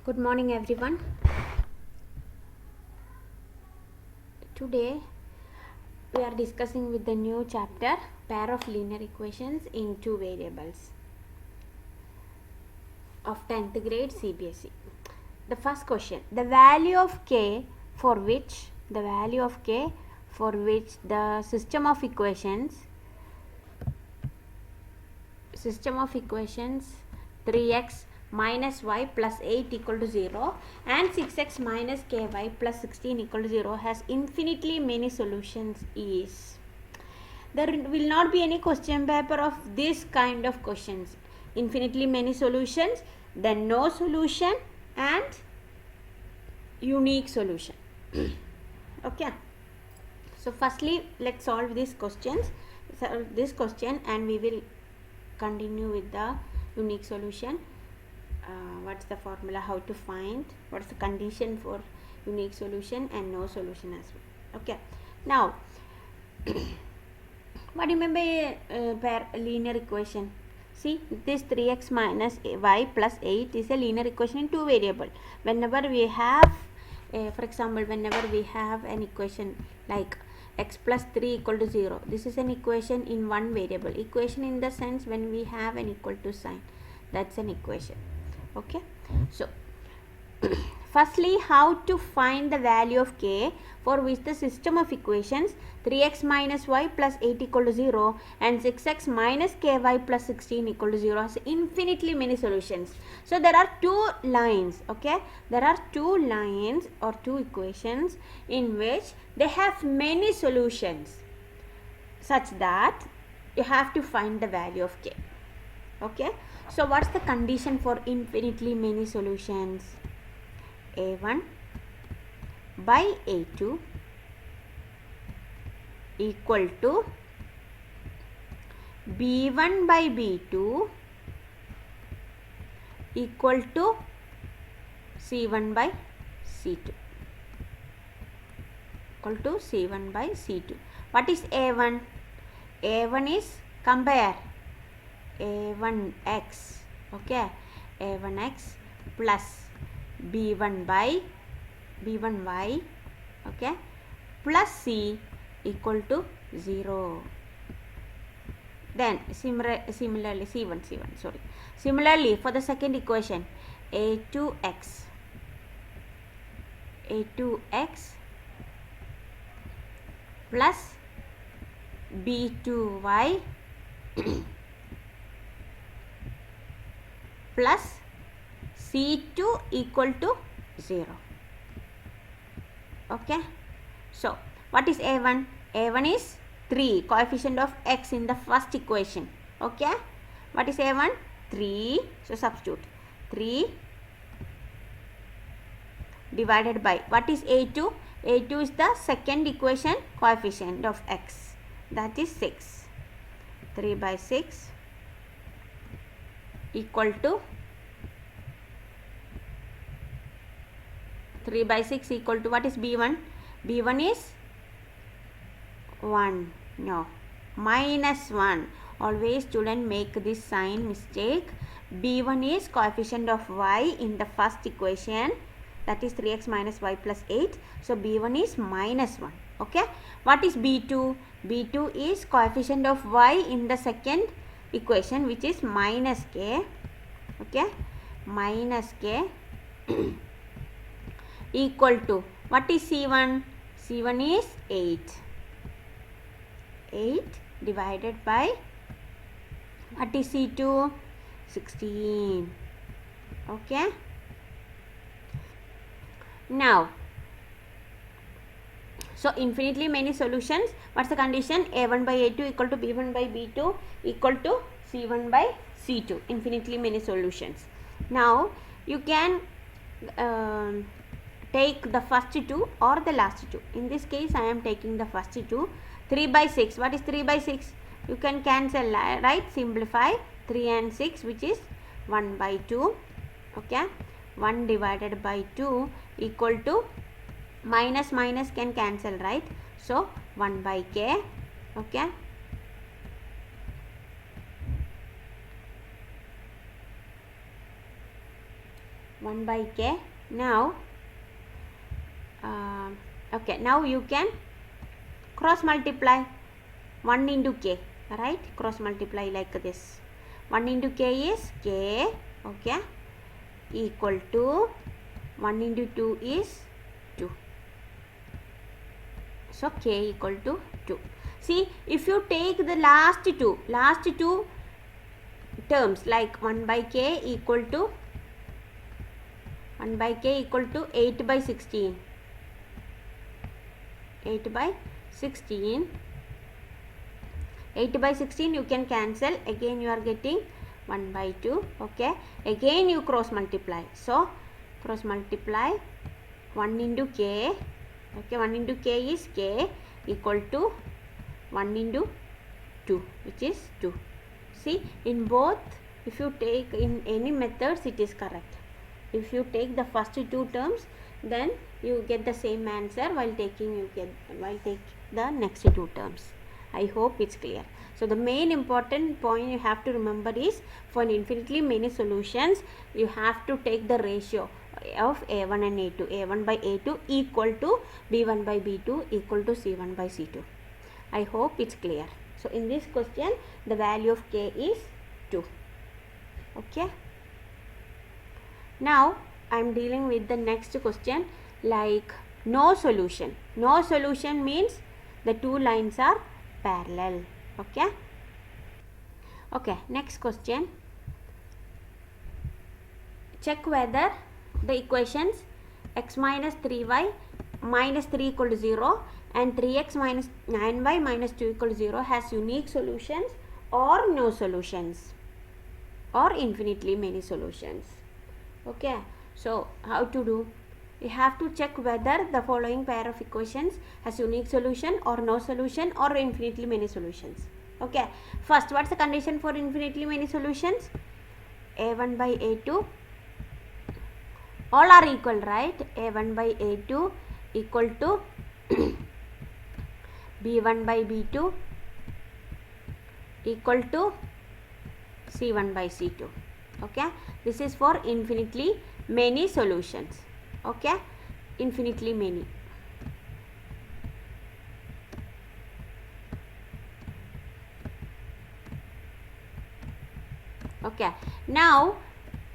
Good morning, everyone. Today we are discussing with the new chapter pair of linear equations in two variables of 10th grade CBSE. The first question: the value of k for which the system of equations 3x minus y plus 8 equal to 0 and 6x minus ky plus 16 equal to 0 has infinitely many solutions is. There will not be any question paper of this kind of questions. Infinitely many solutions, then no solution and unique solution. Okay. So firstly, let's solve this question and we will continue with the unique solution. What's the formula, how to find, what's the condition for unique solution and no solution as well. Okay, now what do you mean by linear equation? See, this 3x minus y plus 8 is a linear equation in two variable. Whenever we have for example, whenever we have an equation like x plus 3 equal to 0, this is an equation in one variable. Equation in the sense when we have an equal to sign, that's an equation. Okay, so firstly, how to find the value of k for which the system of equations 3x minus y plus 8 equal to 0 and 6x minus ky plus 16 equal to 0 has infinitely many solutions. So there are two lines. Okay, there are two lines or two equations in which they have many solutions such that you have to find the value of k. Okay, so what's the condition for infinitely many solutions? A1 by A2 equal to B1 by B2 equal to C1 by C2 equal to C1 by C2. What is A1? A1 is compare A1x, okay, A1x plus B1 by B1y, okay, plus C equal to 0. Then similarly similarly for the second equation, A2x plus B2y plus C2 equal to 0. Okay, so what is A1? A1 is 3, coefficient of x in the first equation. Okay, what is A1? 3. So substitute 3 divided by, what is A2? A2 is the second equation coefficient of x, that is 6. 3 by 6 equal to 3 by 6 equal to, what is B1? B1 is 1. No, minus 1. Always student make this sign mistake. B1 is coefficient of y in the first equation, that is 3x minus y plus 8. So B1 is minus 1. Okay, what is B2? B2 is coefficient of y in the second equation, which is minus k. Okay, minus k equal to, what is C1? C1 is 8. 8 divided by, what is C2? 16. Okay, now so infinitely many solutions. What's the condition? A1 by A2 equal to B1 by B2 equal to C1 by C2. Infinitely many solutions. Now you can take the first two or the last two. In this case I am taking the first two. 3 by 6. What is 3 by 6? You can cancel, right? Simplify 3 and 6, which is 1 by 2. Okay, 1 divided by 2 equal to, minus minus can cancel, right? So 1 by k. Okay, 1 by k. Now okay, now you can cross multiply 1 into k, right? Cross multiply like this. 1 into k is k, okay, equal to 1 into 2 is 2. So k equal to 2. See, if you take the last two terms, like 1 by k equal to 8 by 16. 8 by 16 you can cancel, again you are getting 1 by 2, okay, again you cross multiply, so cross multiply 1 into k, okay, 1 into k is k equal to 1 into 2, which is 2. See, in both, if you take in any methods, it is correct. If you take the first two terms, then you get the same answer, while taking the next two terms. I hope it's clear. So the main important point you have to remember is, for infinitely many solutions, you have to take the ratio of a1 and a2, a1 by a2 equal to b1 by b2 equal to c1 by c2. I hope it's clear. So in this question, the value of k is 2. Okay. Now I am dealing with the next question, like no solution. No solution means the two lines are parallel. Okay. Okay, next question. Check whether the equations x minus 3y minus 3 equal to 0 and 3x minus 9y minus 2 equal to 0 has unique solutions or no solutions, or infinitely many solutions. Okay, so how to do? You have to check whether the following pair of equations has unique solution or no solution or infinitely many solutions. Okay, first, what's the condition for infinitely many solutions? a1 by a2 all are equal, right? a1 by a2 equal to b1 by b2 equal to c1 by c2. Okay, this is for infinitely many solutions. Okay, infinitely many. Okay, now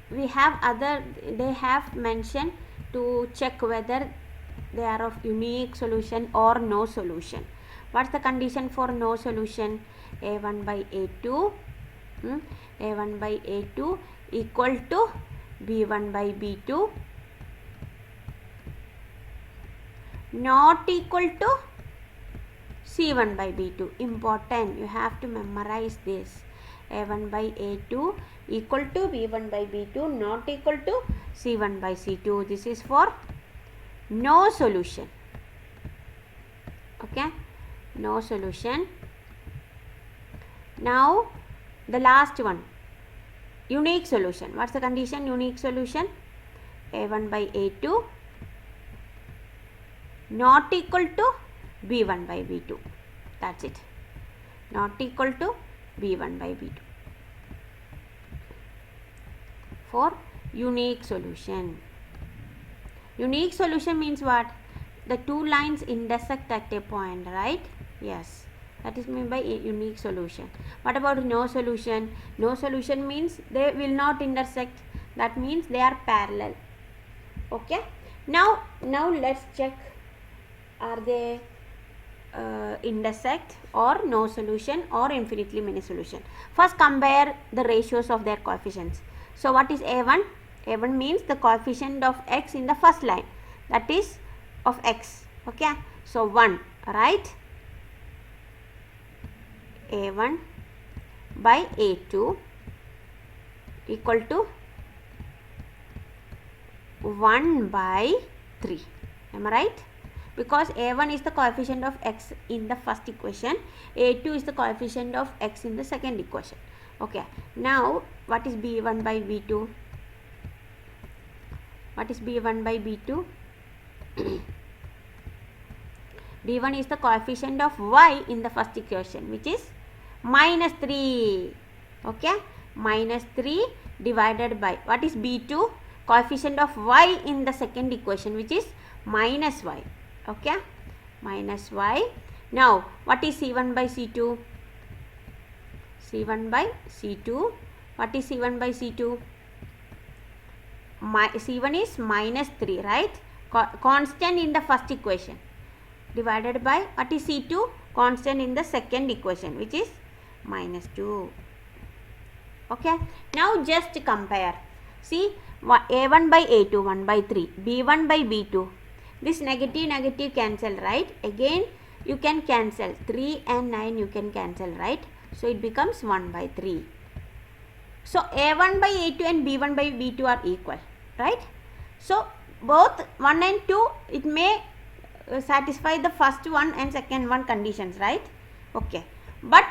we have other, they have mentioned to check whether they are of unique solution or no solution. What's the condition for no solution? a1 by a2 a1 by a2 equal to b1 by b2 not equal to c1 by b2. Important, you have to memorize this. a1 by a2 equal to b1 by b2 not equal to c1 by c2. This is for no solution. Okay, no solution. Now the last one, unique solution. What's the condition? Unique solution, a1 by a2 not equal to b1 by b2. That's it, not equal to b1 by b2 for unique solution. Unique solution means what? The two lines intersect at a point, right? Yes, that is meant by unique solution. What about no solution? No solution means they will not intersect, that means they are parallel. Okay, now let's check, are they intersect or no solution or infinitely many solution. First, compare the ratios of their coefficients. So what is a1? a1 means the coefficient of x in the first line, that is of x. Okay, so 1, right? a1 by a2 equal to 1 by 3. Am I right? Because a1 is the coefficient of x in the first equation, a2 is the coefficient of x in the second equation. Okay, now what is b1 by b2? What is b1 by b2? b1 is the coefficient of y in the first equation, which is minus 3. Okay, minus 3 divided by, what is b2? coefficient of y in the second equation, which is minus y. Okay, minus y. Now what is C1 by C2? C1 by C2. What is C1 by C2? C1 is minus 3, right? Constant in the first equation, divided by what is C2? Constant in the second equation, which is minus 2. Okay, now just compare. See, A1 by A2, 1 by 3, B1 by B2. This negative cancel, right? Again you can cancel 3 and 9, you can cancel, right? So it becomes 1 by 3. So A1 by A2 and B1 by B2 are equal, right? So both 1 and 2, it may satisfy the first one and second one conditions, right? Okay, but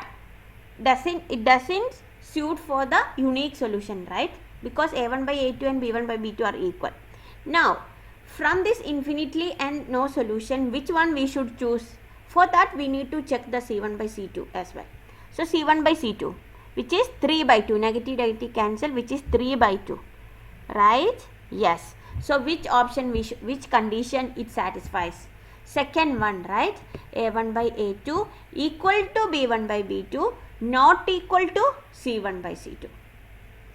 it doesn't suit for the unique solution, right? Because A1 by A2 and B1 by B2 are equal. Now from this infinitely and no solution, which one we should choose? For that we need to check the C1 by C2 as well. So C1 by C2, which is 3 by 2, negative cancel, which is 3 by 2, right? Yes. So which option which condition it satisfies? Second one, right? A1 by A2 equal to B1 by B2, not equal to C1 by C2.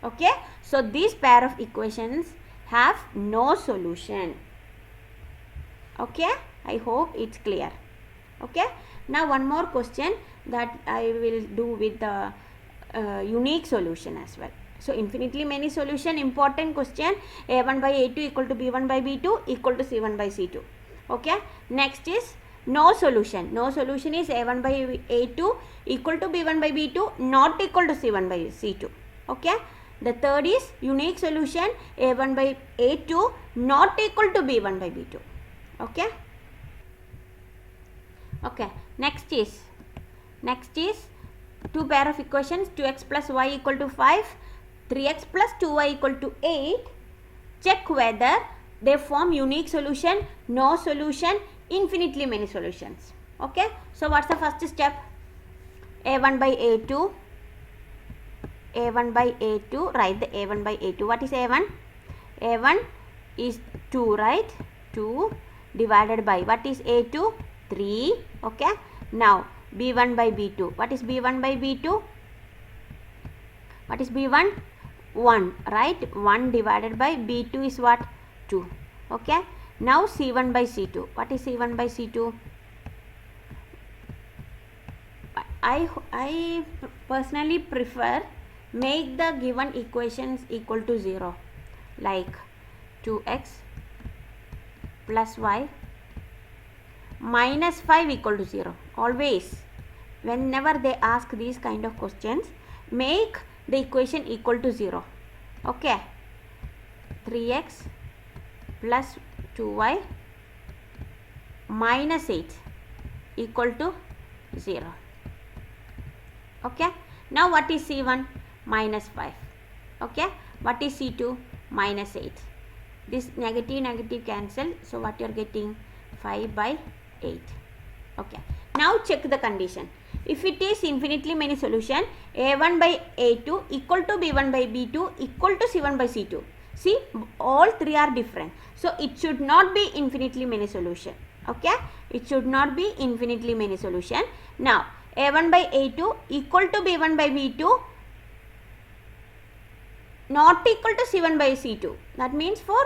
Okay, so these pair of equations have no solution. Okay, I hope it's clear. Okay, now one more question that I will do with the unique solution as well. So infinitely many solution, important question. A1 by A2 equal to B1 by B2 equal to C1 by C2. Okay, next is no solution. No solution is A1 by A2 equal to B1 by B2, not equal to C1 by C2. Okay, the third is unique solution, A1 by A2 not equal to B1 by B2. Okay, okay, next is two pair of equations, 2x plus y equal to 5, 3x plus 2y equal to 8. Check whether they form unique solution, no solution, infinitely many solutions. Okay, so what's the first step? A1 by A2, A1 by A2, write the A1 by A2. What is A1? A1 is 2, right? 2 divided by, what is A2? 3. Okay, now B1 by B2. What is B1 by B2? What is B1? 1, right? 1 divided by B2 is what? 2. Okay, now C1 by C2. What is C1 by C2? I personally prefer make the given equations equal to 0, like 2x plus y minus 5 equal to 0. Always whenever they ask these kind of questions, make the equation equal to 0. Okay, 3x plus 2y minus 8 equal to 0. Okay, now what is C1? Minus 5. Okay, what is C2? Minus 8. This negative cancel, so what you are getting? 5 by 8. Okay, now check the condition. If it is infinitely many solution, A1 by A2 equal to B1 by B2 equal to C1 by C2. See, all three are different, so it should not be infinitely many solution. Okay, it should not be infinitely many solution. Now A1 by A2 equal to B1 by B2 not equal to C1 by C2. That means for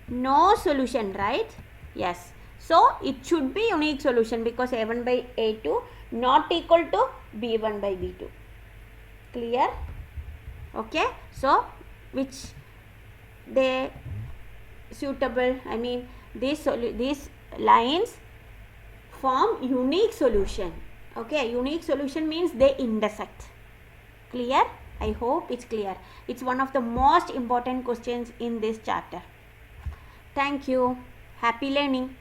no solution, right? Yes. So it should be unique solution because A1 by A2 not equal to B1 by B2. Clear? Okay. So which they suitable, I mean these lines form unique solution. Okay, unique solution means they intersect. Clear? I hope it's clear. It's one of the most important questions in this chapter. Thank you. Happy learning.